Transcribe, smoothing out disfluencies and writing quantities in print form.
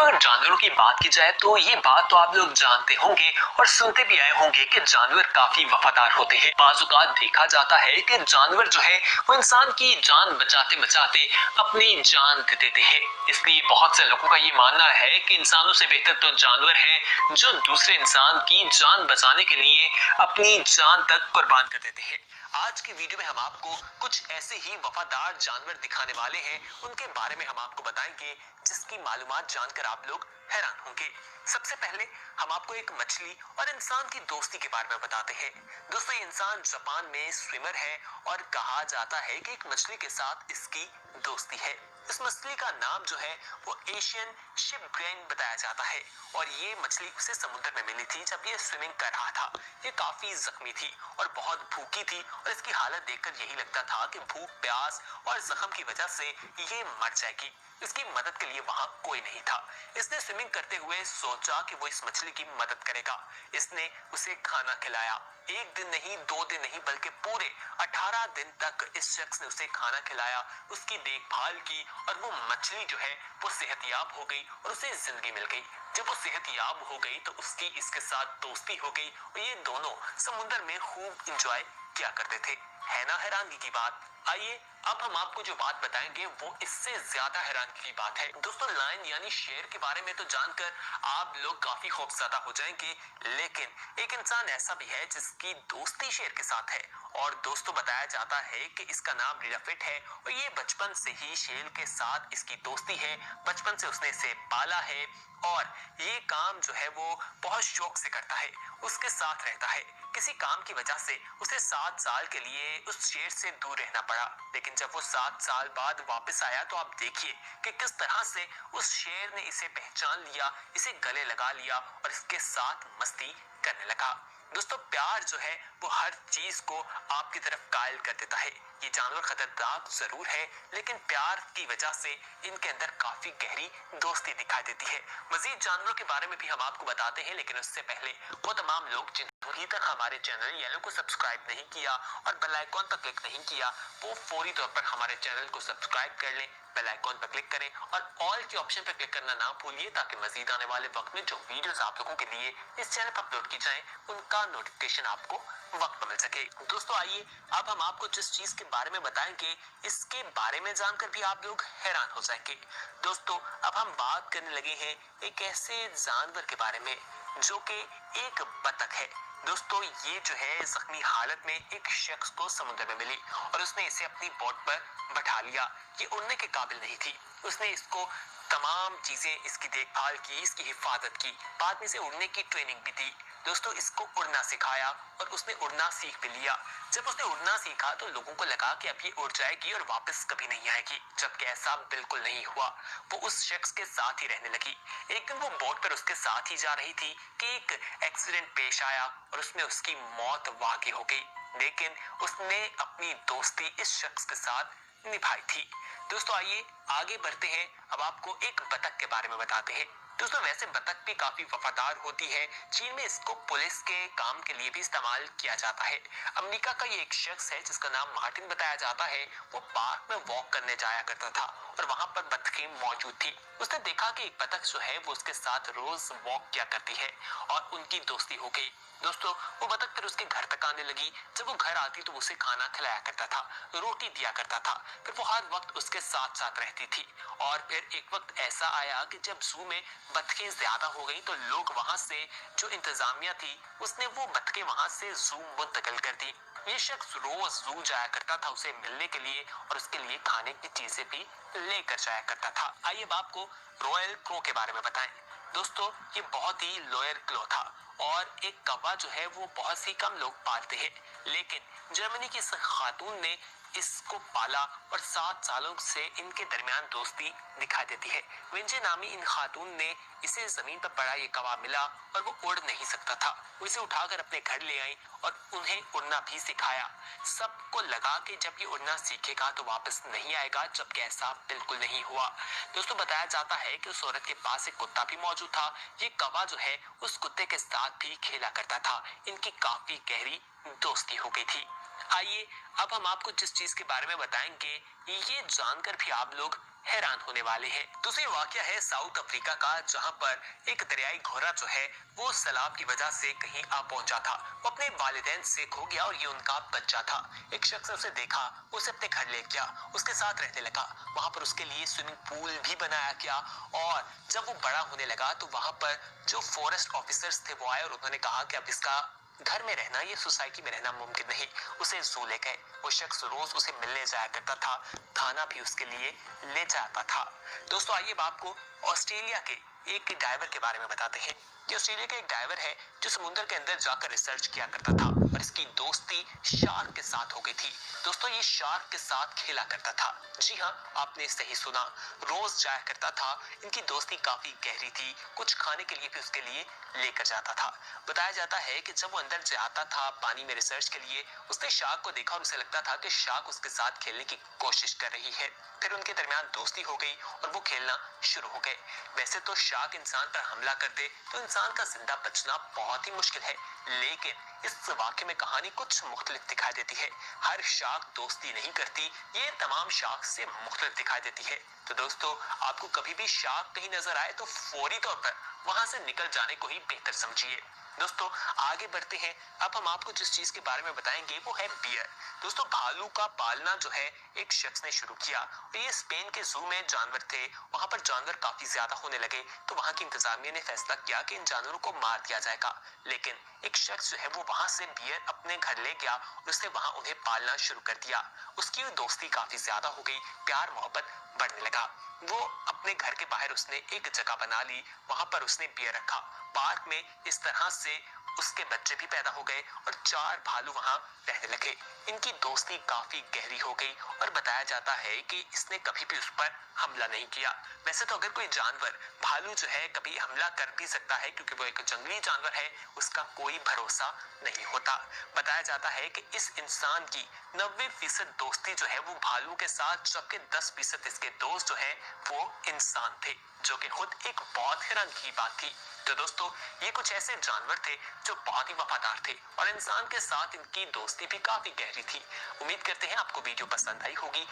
दोस्तों अगर जानवरों की बात की जाए तो ये बात तो आप लोग जानते होंगे और सुनते भी आए होंगे कि जानवर काफी वफादार होते हैं। बाजुकात देखा जाता है कि जानवर जो है वो इंसान की जान बचाते बचाते अपनी जान दे देते हैं। इसलिए बहुत से लोगों का ये मानना है कि इंसानों से बेहतर तो जानवर हैं जो दूसरे इंसान की जान बचाने के लिए अपनी जान तक कुर्बान कर देते हैं। आज की वीडियो में हम आपको कुछ ऐसे ही वफादार जानवर दिखाने वाले हैं, उनके बारे में हम आपको बताएंगे जिसकी मालूमात जानकर आप लोग हैरान होंगे। सबसे पहले हम आपको एक मछली और इंसान की दोस्ती के बारे में बताते हैं। दोस्तों ये इंसान जापान में स्विमर है और कहा जाता है कि एक मछली के साथ इसकी दोस्ती है। इस मछली का नाम जो है वो एशियन शिपग्रेन बताया जाता है और ये मछली उसे समुद्र में मिली थी जब ये स्विमिंग कर रहा था। ये काफी जख्मी थी और बहुत भूखी थी और इसकी हालत देखकर यही लगता था कि भूख, प्यास और जख्म की वजह से ये मर जाएगी। इसकी मदद के लिए वहां कोई नहीं था। इसने स्विमिंग करते हुए सोचा कि वो इस मछली की मदद करेगा। इसने उसे खाना खिलाया। एक दिन नहीं, 2 दिन नहीं, बल्कि पूरे 18 दिन तक इस शख्स ने उसे खाना खिलाया, उसकी देखभाल की और वो मछली जो है वो सेहतयाब हो गई और उसे जिंदगी मिल गई। जब वो सेहतयाब हो गई तो उसकी इसके साथ दोस्ती हो गई और ये दोनों समुद्र में खूब इंजॉय किया करते थे। है ना हैरानगी की बात। आइए अब हम आपको जो बात बताएंगे वो इससे ज्यादा हैरानी की बात है। दोस्तों लायन यानी शेर के बारे में तो जानकर आप लोग काफी खौफजदा हो जाएंगे, लेकिन एक इंसान ऐसा भी है जिसकी दोस्ती शेर के साथ है और दोस्तों बताया जाता है कि इसका नाम लीलाफिट है और ये बचपन से ही शेर के साथ इसकी दोस्ती है। बचपन से उसने इसे पाला है और ये काम जो है वो बहुत शौक से करता है, उसके साथ रहता है। किसी काम की वजह से उसे 7 साल के लिए उस शेर से दूर रहना पड़ा, लेकिन जब वो 7 साल बाद वापस आया तो आप देखिए कि किस तरह से उस शेर ने इसे पहचान लिया, इसे गले लगा लिया और इसके साथ मस्ती करने लगा। दोस्तों प्यार जो है वो हर चीज को आपकी तरफ कायल कर देता है। ये जानवर खतरनाक जरूर है, लेकिन प्यार की वजह से इनके अंदर काफी गहरी दोस्ती दिखाई देती है। मजीद जानवरों के बारे में भी हम आपको बताते हैं, लेकिन उससे पहले वो तमाम लोग जिन्होंने अभी तक हमारे चैनल येलो को सब्सक्राइब नहीं किया और बेल आइकॉन पर क्लिक नहीं किया, वो फौरी तौर पर हमारे चैनल को सब्सक्राइब कर लें, बेल आइकॉन पर क्लिक करें और ऑल के ऑप्शन पर क्लिक करना ना भूलिए, ताकि मजीद आने वाले वक्त में जो वीडियोस आप लोगों के लिए इस चैनल पर अपलोड की जाए उनका नोटिफिकेशन आपको वक्त पर मिल सके। दोस्तों आइए अब हम आपको जिस चीज के बारे में बताएंगे इसके बारे में जानकर भी आप लोग हैरान हो जाएंगे। दोस्तों अब हम बात करने लगे हैं एक ऐसे जानवर के बारे में जो कि एक बतख है। दोस्तों ये जो है जख्मी हालत में एक शख्स को समुद्र में मिली और उसने इसे अपनी बोट पर बैठा लिया। ये उड़ने के काबिल नहीं थी। उसने इसको तमाम चीजें, इसकी देखभाल की, इसकी हिफाजत की, बाद में इसे उड़ने की ट्रेनिंग भी दी। दोस्तों इसको उड़ना सिखाया और उसने उड़ना सीख भी लिया। जब उसने उड़ना सीखा तो लोगों को लगा कि अब ये उड़ जाएगी और वापस कभी नहीं आएगी, जबकि ऐसा बिल्कुल नहीं हुआ। वो उस शख्स के साथ ही रहने लगी। एक दिन वो बोट पर उसके साथ ही जा रही थी कि एक एक्सीडेंट पेश आया और उसमें उसकी मौत वाक़ई हो गई, लेकिन उसने अपनी दोस्ती इस शख्स के साथ निभाई थी। दोस्तों आइए आगे बढ़ते हैं, अब आपको एक बतख के बारे में बताते हैं। दोस्तों वैसे बतख भी काफी वफादार होती है। चीन में इसको पुलिस के काम के लिए भी इस्तेमाल किया जाता है। अमेरिका का ये एक शख्स है जिसका नाम मार्टिन बताया जाता है। वो पार्क में वॉक करने जाया करता था और वहां पर बतखें मौजूद थी। उसने देखा कि एक बतख जो है वो उसके साथ रोज वॉक किया करती है और उनकी दोस्ती हो गई। दोस्तों वो बतख फिर उसके घर तक आने लगी। जब वो घर आती तो उसे खाना खिलाया करता था, रोटी दिया करता था। फिर वो हर वक्त उसके साथ साथ रहती थी। और फिर एक वक्त ऐसा आया कि जब जू में बतखें ज्यादा हो गई तो लोग वहां से, जो इंतजामिया थी उसने वो बतखें वहां से जू मुंतकिल कर दी। ये शख्स रोज जू जाया करता था उसे मिलने के लिए और उसके लिए खाने की चीजें भी लेकर जाया करता था। आइए अब आपको रॉयल क्रो के बारे में बताएं। दोस्तों ये बहुत ही लॉयल क्लो था और एक कौवा जो है वो बहुत ही कम लोग पालते हैं, लेकिन जर्मनी की इस खातून ने इसको पाला और 7 सालों से इनके दरमियान दोस्ती दिखाई देती है। विंजे नामी इन खातून ने इसे जमीन पर पड़ा ये कौवा मिला और वो उड़ नहीं सकता था। वो इसे उठाकर अपने घर ले आई और उन्हें उड़ना भी सिखाया। सबको लगा कि जब ये उड़ना सीखेगा तो वापस नहीं आएगा, जबकि ऐसा बिल्कुल नहीं हुआ। दोस्तों बताया जाता है कि उस औरत के पास एक कुत्ता भी मौजूद था। ये कौवा जो है उस कुत्ते के साथ भी खेला करता था। इनकी काफी गहरी दोस्ती हो गई थी। आइए अब हम आपको जिस चीज के बारे में बताएंगे ये जानकर भी आप लोग हैरान होने वाले हैं। दूसरी वाकया है साउथ अफ्रीका का, जहां पर एक दरियाई घोड़ा जो है वो सैलाब की वजह से कहीं आ पहुंचा था। वो अपने वालिदैन से खो गया और ये उनका बच्चा था। एक शख्स ने उसे देखा, उसे अपने घर ले गया, उसके साथ रहने लगा। वहां पर उसके लिए स्विमिंग पूल भी बनाया गया और जब वो बड़ा होने लगा तो वहां पर जो फॉरेस्ट ऑफिसर्स थे वो आए और उन्होंने कहा कि अब इसका घर में रहना, ये सोसाइटी में रहना मुमकिन नहीं। उसे जू ले गए। वो शख्स रोज उसे मिलने जाया करता था, खाना भी उसके लिए ले जाता था। दोस्तों आइए अब आपको ऑस्ट्रेलिया के एक डाइवर के बारे में बताते हैं। ये ऑस्ट्रेलिया का एक डाइवर है जो समुद्र के अंदर जाकर रिसर्च किया करता था और इसकी दोस्ती शार्क के साथ हो गई थी। दोस्तों ये शार्क के साथ खेला करता था। जी हाँ, आपने सही सुना, रोज जाया करता था। इनकी दोस्ती काफी गहरी थी, कुछ खाने के लिए भी उसके लिए लेकर जाता था। बताया जाता है कि जब वो अंदर जाता था पानी में रिसर्च के लिए, उसने शार्क को देखा और उसे लगता था कि शार्क उसके साथ खेलने की कोशिश कर रही है। फिर उनके दरमियान दोस्ती हो गई और वो खेलना शुरू हो गए। वैसे तो शार्क इंसान पर हमला करते तो इंसान का जिंदा बचना बहुत ही मुश्किल है, लेकिन इस वाक्य में कहानी कुछ मुख्तलिफ दिखाई देती है। हर शार्क दोस्ती नहीं करती, ये तमाम शार्क से मुख्तलिफ दिखाई देती है। तो दोस्तों आपको कभी भी शार्क कहीं नजर आए तो फौरी तौर पर वहां से निकल जाने को ही बेहतर समझिए। दोस्तों आगे बढ़ते हैं। अब हम आपको जिस चीज के बारे में बताएंगे वो है बियर। दोस्तों भालू का पालना जो है एक शख्स ने शुरू किया और ये स्पेन के जू में जानवर थे। वहां पर जानवर काफी ज्यादा होने लगे तो वहां की इंतजामिया ने फैसला किया कि इन जानवरों को मार दिया जाएगा। लेकिन एक शख्स जो है वो वहां से बियर अपने घर ले गया और उसने वहां उन्हें पालना शुरू कर दिया। उसकी दोस्ती काफी ज्यादा हो गई, प्यार मोहब्बत बढ़ने लगा। वो अपने घर के बाहर उसने एक जगह बना ली, वहां पर उसने बियर रखा। पार्क में इस तरह से उसके बच्चे भी पैदा हो गए और 4 भालू वहां रहने लगे। इनकी दोस्ती काफी गहरी हो गई और बताया जाता है कि इसने कभी भी उस पर हमला नहीं किया। वैसे तो अगर कोई जानवर, भालू जो है कभी हमला कर भी सकता है क्योंकि वो एक जंगली जानवर है, उसका कोई भरोसा नहीं होता। बताया जाता है कि इस इंसान की 90% दोस्ती जो है वो भालू के साथ, जबकि 10% इसके दोस्त जो है वो इंसान थे, जो कि खुद एक बहुत हैरान की बात थी। तो दोस्तों ये कुछ ऐसे जानवर थे जो बहुत ही वफादार थे और इंसान के साथ इनकी दोस्ती भी काफी गहरी थी। उम्मीद करते हैं आपको वीडियो पसंद आई होगी।